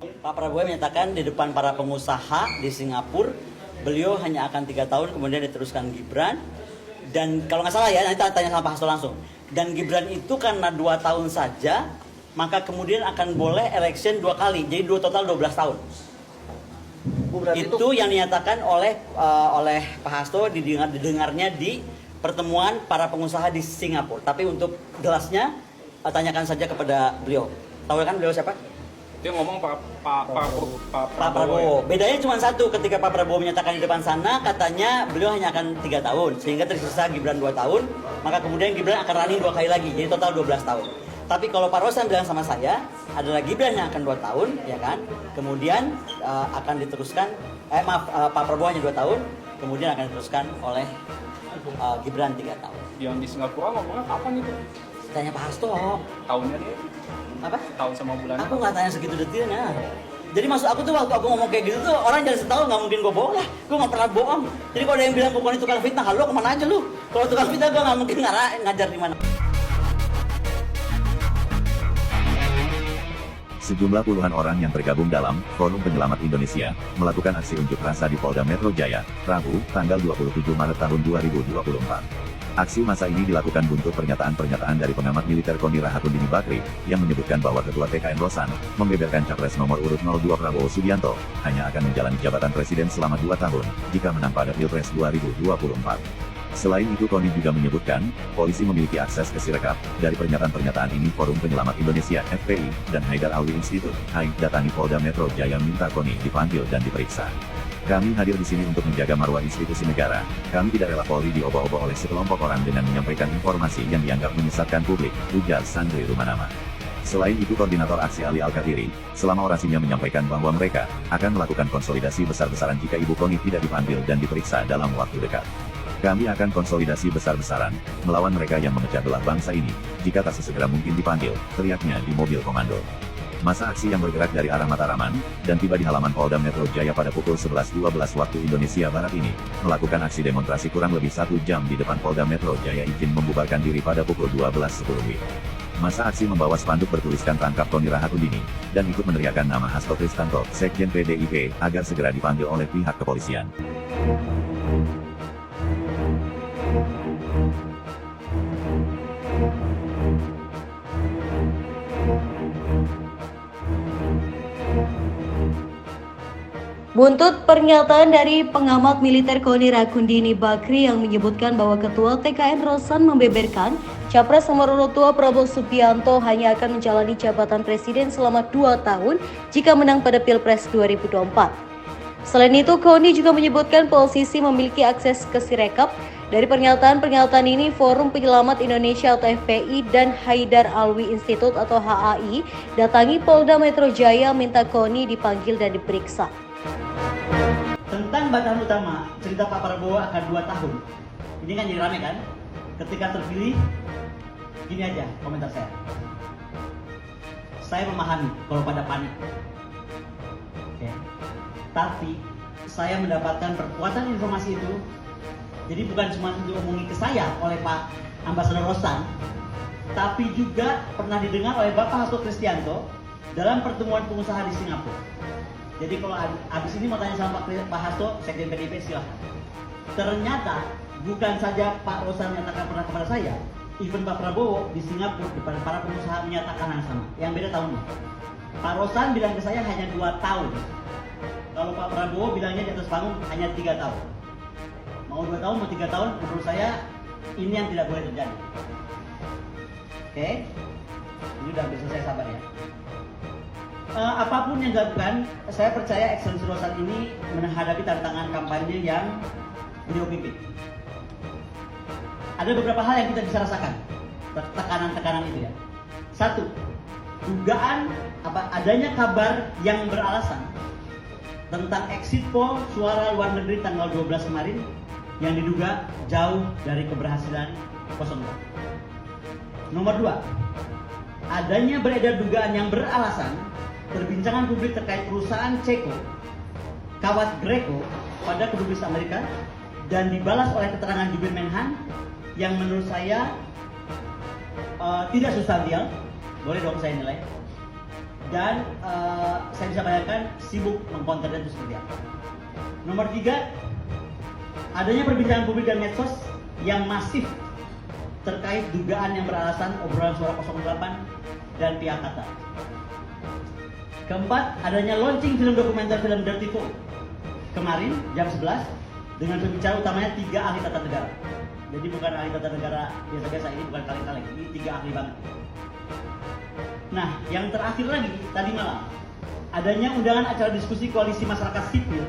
Pak Prabowo menyatakan di depan para pengusaha di Singapura, beliau hanya akan 3 tahun, kemudian diteruskan Gibran. Dan kalau nggak salah ya, nanti tanya sama Pak Hasto langsung. Dan Gibran itu karena 2 tahun saja, maka kemudian akan boleh election 2 kali, jadi total 12 tahun. Itu yang dinyatakan oleh Pak Hasto didengarnya di pertemuan para pengusaha di Singapura. Tapi untuk jelasnya, tanyakan saja kepada beliau. Tahu kan beliau siapa? Dia ngomong Pak Prabowo. Bedanya cuma satu, ketika Pak Prabowo menyatakan di depan sana, katanya beliau hanya akan 3 tahun, sehingga tersisa Gibran 2 tahun, maka kemudian Gibran akan running 2 kali lagi, jadi total 12 tahun. Tapi kalau Pak Rosan bilang sama saya, adalah Gibran yang akan 2 tahun, ya kan? Kemudian akan diteruskan, Pak Prabowo hanya 2 tahun, kemudian akan diteruskan oleh Gibran 3 tahun. Yang di Singapura ngomongnya kapan itu? Tanya Pak Hasto. Tahunnya dia? Apa? Tahun sama bulannya? Aku nggak tanya segitu detailnya. Jadi maksud aku tuh waktu aku ngomong kayak gitu tuh orang jadi setahun nggak mungkin gue bohong lah. Gue nggak pernah bohong. Jadi kalau ada yang bilang pokoknya tukang fitnah, halo kemana aja lu? Kalau tukang fitnah gue nggak mungkin ngajar di mana. Sejumlah puluhan orang yang tergabung dalam Forum Penyelamat Indonesia melakukan aksi unjuk rasa di Polda Metro Jaya, Rabu, tanggal 27 Maret tahun 2024. Aksi massa ini dilakukan buntut pernyataan-pernyataan dari pengamat militer Koni Rahakundini Bakri, yang menyebutkan bahwa Ketua TKN Rosan membeberkan Capres nomor urut 02 Prabowo Subianto hanya akan menjalani jabatan presiden selama 2 tahun jika menang pada Pilpres 2024. Selain itu, Koni juga menyebutkan, polisi memiliki akses ke Sirekap. Dari pernyataan-pernyataan ini, Forum Penyelamat Indonesia (FPI) dan Haidar Alwi Institute (HAI) datangi Polda Metro Jaya minta Koni dipanggil dan diperiksa. Kami hadir di sini untuk menjaga marwah institusi negara. Kami tidak rela Polri diobah-obah oleh sekelompok orang dengan menyampaikan informasi yang dianggap menyesatkan publik, ujar Sandri Rumanama. Selain itu, Koordinator Aksi Ali Al-Katiri, selama orasinya menyampaikan bahwa mereka akan melakukan konsolidasi besar-besaran jika Ibu Koni tidak dipanggil dan diperiksa dalam waktu dekat. Kami akan konsolidasi besar-besaran melawan mereka yang memecah belah bangsa ini, jika tak sesegera mungkin dipanggil, teriaknya di mobil komando. Masa aksi yang bergerak dari arah Mataraman, dan tiba di halaman Polda Metro Jaya pada pukul 11.12 waktu Indonesia Barat ini, melakukan aksi demonstrasi kurang lebih 1 jam di depan Polda Metro Jaya izin membubarkan diri pada pukul 12.10 WIB. Masa aksi membawa spanduk bertuliskan tangkap Koni Rahakundini, dan ikut meneriakkan nama Hasto Kristanto, Sekjen PDIP, agar segera dipanggil oleh pihak kepolisian. Buntut pernyataan dari pengamat militer Koni Rahakundini Bakri yang menyebutkan bahwa Ketua TKN Rosan membeberkan Capres nomor urut 2 Prabowo Subianto hanya akan menjalani jabatan presiden selama 2 tahun jika menang pada Pilpres 2024. Selain itu, Koni juga menyebutkan posisi memiliki akses ke Sirekap. Dari pernyataan-pernyataan ini, Forum Penyelamat Indonesia atau FPI dan Haidar Alwi Institute atau HAI datangi Polda Metro Jaya minta Koni dipanggil dan diperiksa. Tentang bacaan utama, cerita Pak Prabowo akan 2 tahun. Ini kan jadi rame kan? Ketika terpilih, gini aja komentar saya. Saya memahami kalau pada panik. Oke. Tapi saya mendapatkan perkuatan informasi itu. Jadi bukan cuma diomongin ke saya oleh Pak Ambasador Rosan, tapi juga pernah didengar oleh Bapak Hasto Kristianto dalam pertemuan pengusaha di Singapura. Jadi kalau habis ini mau tanya sama Pak Hasto, Sekjen PDIP, silahkan. Ternyata bukan saja Pak Rosan menyatakan pernah kepada saya, even Pak Prabowo di Singapura depan para pengusaha menyatakan yang sama. Yang beda tahunnya. Pak Rosan bilang ke saya hanya 2 tahun. Kalau Pak Prabowo bilangnya di atas panggung hanya 3 tahun. Mau 2 tahun, mau 3 tahun, menurut saya ini yang tidak boleh terjadi. Oke? Ini udah bisa saya sabar ya. Apapun yang dilakukan, saya percaya Excellency Rosan ini menghadapi tantangan kampanye yang beliau pimpin. Ada beberapa hal yang kita bisa rasakan, tekanan-tekanan itu ya. 1, dugaan adanya kabar yang beralasan tentang exit poll suara luar negeri tanggal 12 kemarin yang diduga jauh dari keberhasilan 02. Nomor 2, adanya beredar dugaan yang beralasan perbincangan publik terkait perusahaan Ceko, kawat Greco pada kedubes Amerika dan dibalas oleh keterangan Jubir Menhan yang menurut saya tidak substansial, boleh dong saya nilai. dan saya bisa bayangkan sibuk mengkontennya itu seperti apa. Nomor 3, adanya perbincangan publik dan medsos yang masif terkait dugaan yang beralasan obrolan suara 08 dan pihak Qatar. Keempat, adanya launching film dokumenter film Dirty Vote kemarin jam 11 dengan pembicara utamanya 3 ahli tata negara. Jadi bukan ahli tata negara biasa-biasa, ini bukan kaleng-kaleng, ini 3 ahli banget. Nah, yang terakhir lagi tadi malam, adanya undangan acara diskusi koalisi masyarakat sipil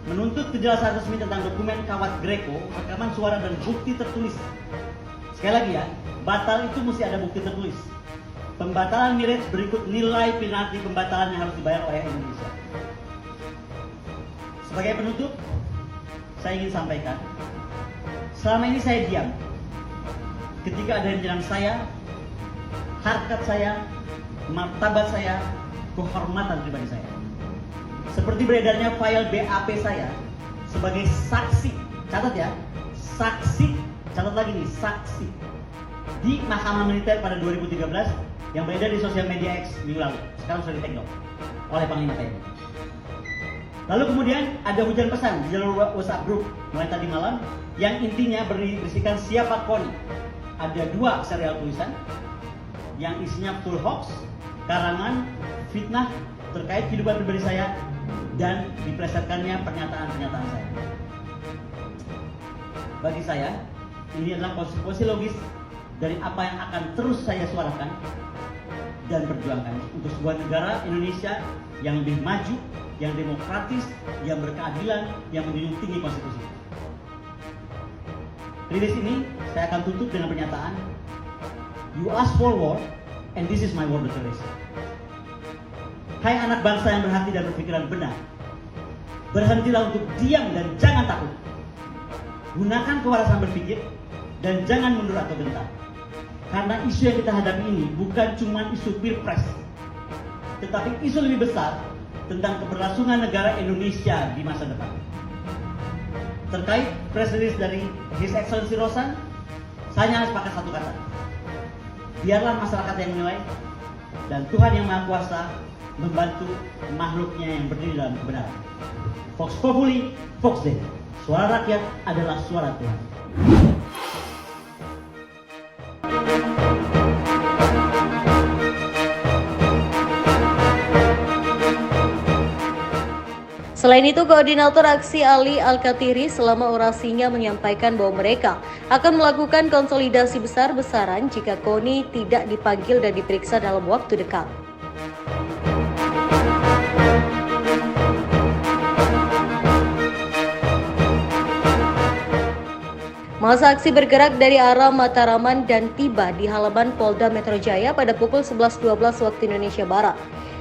menuntut kejelasan resmi tentang dokumen kawat Greco, rekaman suara dan bukti tertulis. Sekali lagi ya, batal itu mesti ada bukti tertulis. Pembatalan mirip berikut nilai penalti pembatalan yang harus dibayar oleh Indonesia. Sebagai penutup, saya ingin sampaikan, selama ini saya diam ketika ada yang menyerang saya, harkat saya, martabat saya, kehormatan pribadi saya. Seperti beredarnya file BAP saya sebagai saksi, catat ya, saksi, catat lagi nih, saksi di Mahkamah Militer pada 2013 yang beredar di sosial media X minggu lalu. Sekarang sudah di-take down oleh Panglima TNI. Lalu kemudian ada hujan pesan di jalur WhatsApp group mulai tadi malam yang intinya berisikan siapa Koni. Ada 2 serial tulisan yang isinya full hoax, karangan, fitnah terkait kehidupan pribadi saya dan diplesetkannya pernyataan-pernyataan saya. Bagi saya, ini adalah konsekuensi logis dari apa yang akan terus saya suarakan dan perjuangkan untuk sebuah negara Indonesia yang lebih maju, yang demokratis, yang berkeadilan, yang menjunjung tinggi konstitusi. Rilis ini saya akan tutup dengan pernyataan, "You ask for war, and this is my war declaration." Hai anak bangsa yang berhati dan berpikiran benar, berhentilah untuk diam dan jangan takut. Gunakan kewarasan berpikir dan jangan mundur atau gentar. Karena isu yang kita hadapi ini bukan cuma isu pilpres, tetapi isu lebih besar tentang keberlangsungan negara Indonesia di masa depan. Terkait press release dari His Excellency Rosan, saya hanya sepakat satu kata. Biarlah masyarakat yang menilai dan Tuhan yang Maha Kuasa membantu makhluknya yang berdiri dalam kebenaran. Vox Populi, Vox Dei. Suara rakyat adalah suara Tuhan. Selain itu, Koordinator Aksi Ali Al-Katiri selama orasinya menyampaikan bahwa mereka akan melakukan konsolidasi besar-besaran jika Koni tidak dipanggil dan diperiksa dalam waktu dekat. Masa aksi bergerak dari arah Mataraman dan tiba di halaman Polda Metro Jaya pada pukul 11.12 waktu Indonesia Barat.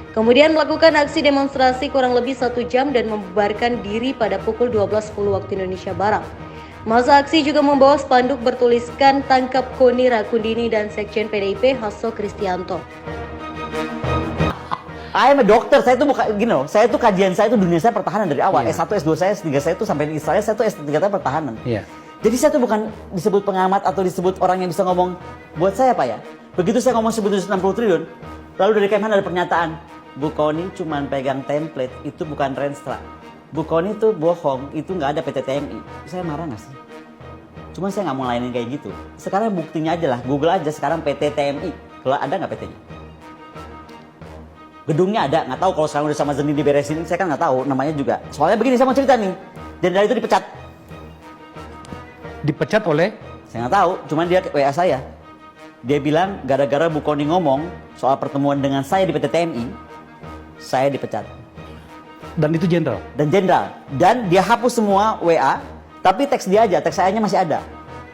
Kemudian melakukan aksi demonstrasi kurang lebih 1 jam dan membubarkan diri pada pukul 12.10 waktu Indonesia Barat. Masa aksi juga membawa spanduk bertuliskan "Tangkap Koni Rakundini" dan Sekjen PDIP Hasso Kristianto. I am a dokter, saya itu bukan gini loh, saya itu kajian saya itu dunia saya pertahanan dari awal. S1, S2 saya, S3 saya itu sampai di Israel, saya itu S3 saya pertahanan. Jadi saya itu bukan disebut pengamat atau disebut orang yang bisa ngomong buat saya Pak ya. Begitu saya ngomong 160 triliun, lalu dari Kemhan ada pernyataan, Bu Koni cuma pegang template, itu bukan Renstra. Bu Koni itu bohong, itu nggak ada PT TMI. Saya marah nggak sih? Cuma saya nggak mau layanin kayak gitu. Sekarang buktinya aja lah, Google aja sekarang PT TMI. Kalau ada nggak PT-nya? Gedungnya ada, nggak tahu kalau sekarang udah sama Zeni diberesin, saya kan nggak tahu namanya juga. Soalnya begini, saya mau cerita nih, jenderal itu dipecat. Dipecat oleh? Saya nggak tahu, cuman dia WA saya. Dia bilang gara-gara Bu Koni ngomong soal pertemuan dengan saya di PT TMI, saya dipecat. Dan itu jenderal? Dan jenderal. Dan dia hapus semua WA, tapi teks dia aja, teks saya-nya masih ada.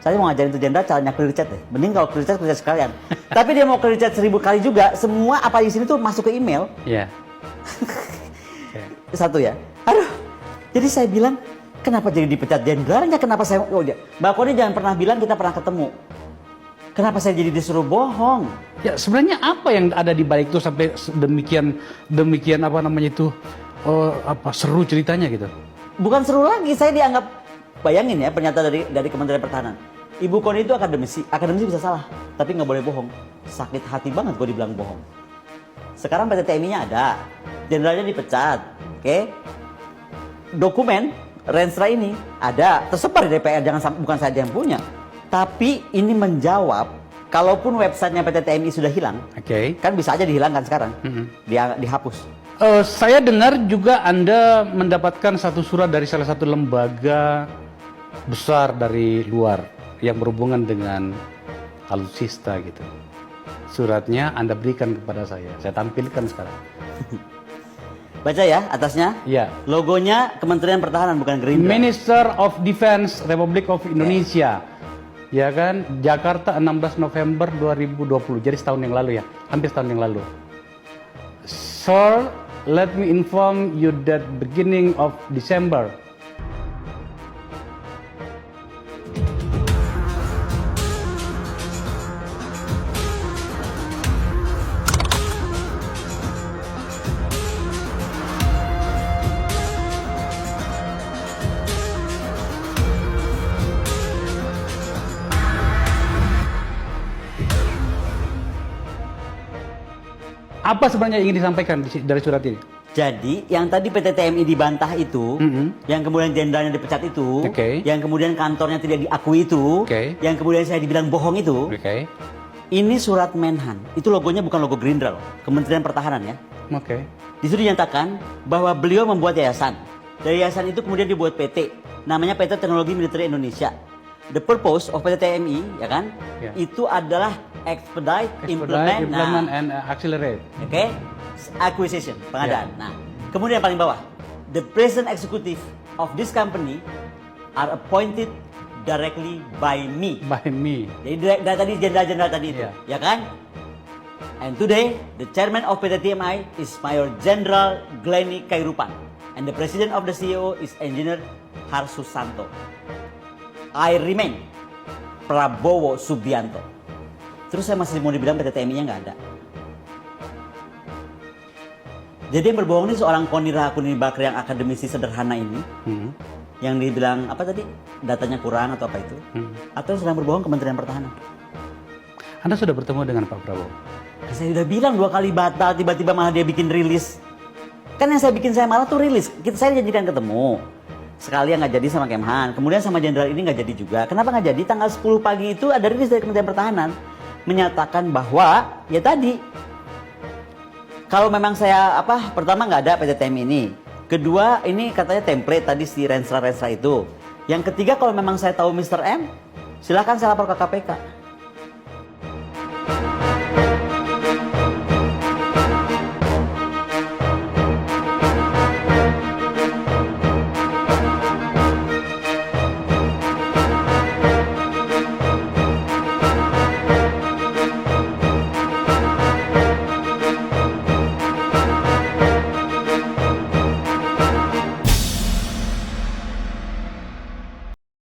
Saya mau ngajarin itu jenderal caranya clear chat deh. Mending kalau clear chat sekalian. Tapi dia mau clear chat 1000 kali juga, semua apa di sini tuh masuk ke email. Iya. Satu ya. Aduh. Jadi saya bilang, kenapa jadi dipecat jenderalnya? Kenapa saya Mbak Koni jangan pernah bilang kita pernah ketemu. Kenapa saya jadi disuruh bohong? Ya sebenarnya apa yang ada di balik itu sampai demikian apa namanya itu seru ceritanya gitu? Bukan seru lagi, saya dianggap, bayangin ya pernyataan dari Kementerian Pertahanan. Ibu Koni itu akademisi bisa salah, tapi nggak boleh bohong. Sakit hati banget gue dibilang bohong. Sekarang PT TMI-nya ada, jenderalnya dipecat, oke? Dokumen Renstra ini ada, tersebar di DPR, bukan saja yang punya. Tapi ini menjawab, kalaupun websitenya PT TMI sudah hilang, kan bisa aja dihilangkan sekarang, dihapus. Saya dengar juga Anda mendapatkan satu surat dari salah satu lembaga besar dari luar yang berhubungan dengan alutsista gitu. Suratnya Anda berikan kepada saya tampilkan sekarang. Baca ya atasnya. Ya. Logonya Kementerian Pertahanan bukan Gerindra. Minister of Defense Republic of Indonesia. Ya kan, Jakarta 16 November 2020. Jadi setahun yang lalu ya, hampir setahun yang lalu. Sir, let me inform you that beginning of December. Apa sebenarnya yang ingin disampaikan dari surat ini? Jadi yang tadi PT TMI dibantah itu, yang kemudian jenderalnya dipecat itu, yang kemudian kantornya tidak diakui itu, yang kemudian saya dibilang bohong itu, ini surat Menhan. Itu logonya bukan logo Gerindra loh, Kementerian Pertahanan ya. Di situ dinyatakan bahwa beliau membuat yayasan. Dari yayasan itu kemudian dibuat PT, namanya PT Teknologi Militer Indonesia. The purpose of PT TMI, ya kan, itu adalah expedite, implement and accelerate. Acquisition, pengadaan. Nah, kemudian paling bawah, the president executive of this company are appointed directly by me. By me. Jadi tadi jenderal-jenderal tadi itu, ya kan? And today, the chairman of PT TMI is Mayor General Glenny Kairupan, and the president of the CEO is Engineer Harsusanto. I remain Prabowo Subianto. Terus saya masih mau dibilang PT TMI-nya nggak ada. Jadi yang berbohong ini seorang Koni Rahakundini Bakri yang akademisi sederhana ini, yang dibilang apa tadi, datanya kurang atau apa itu, atau sedang berbohong Kementerian Pertahanan. Anda sudah bertemu dengan Pak Prabowo? Saya udah bilang 2 kali batal, tiba-tiba malah dia bikin rilis. Kan yang saya malah tuh rilis, saya janjikan ketemu. Sekali yang nggak jadi sama Kemhan, kemudian sama jenderal ini nggak jadi juga. Kenapa nggak jadi? Tanggal 10 pagi itu ada rilis dari Kementerian Pertahanan menyatakan bahwa ya tadi, kalau memang saya pertama nggak ada PT TMI ini, kedua ini katanya template tadi si Renstra itu, yang ketiga kalau memang saya tahu Mr. M, silakan saya lapor ke KPK.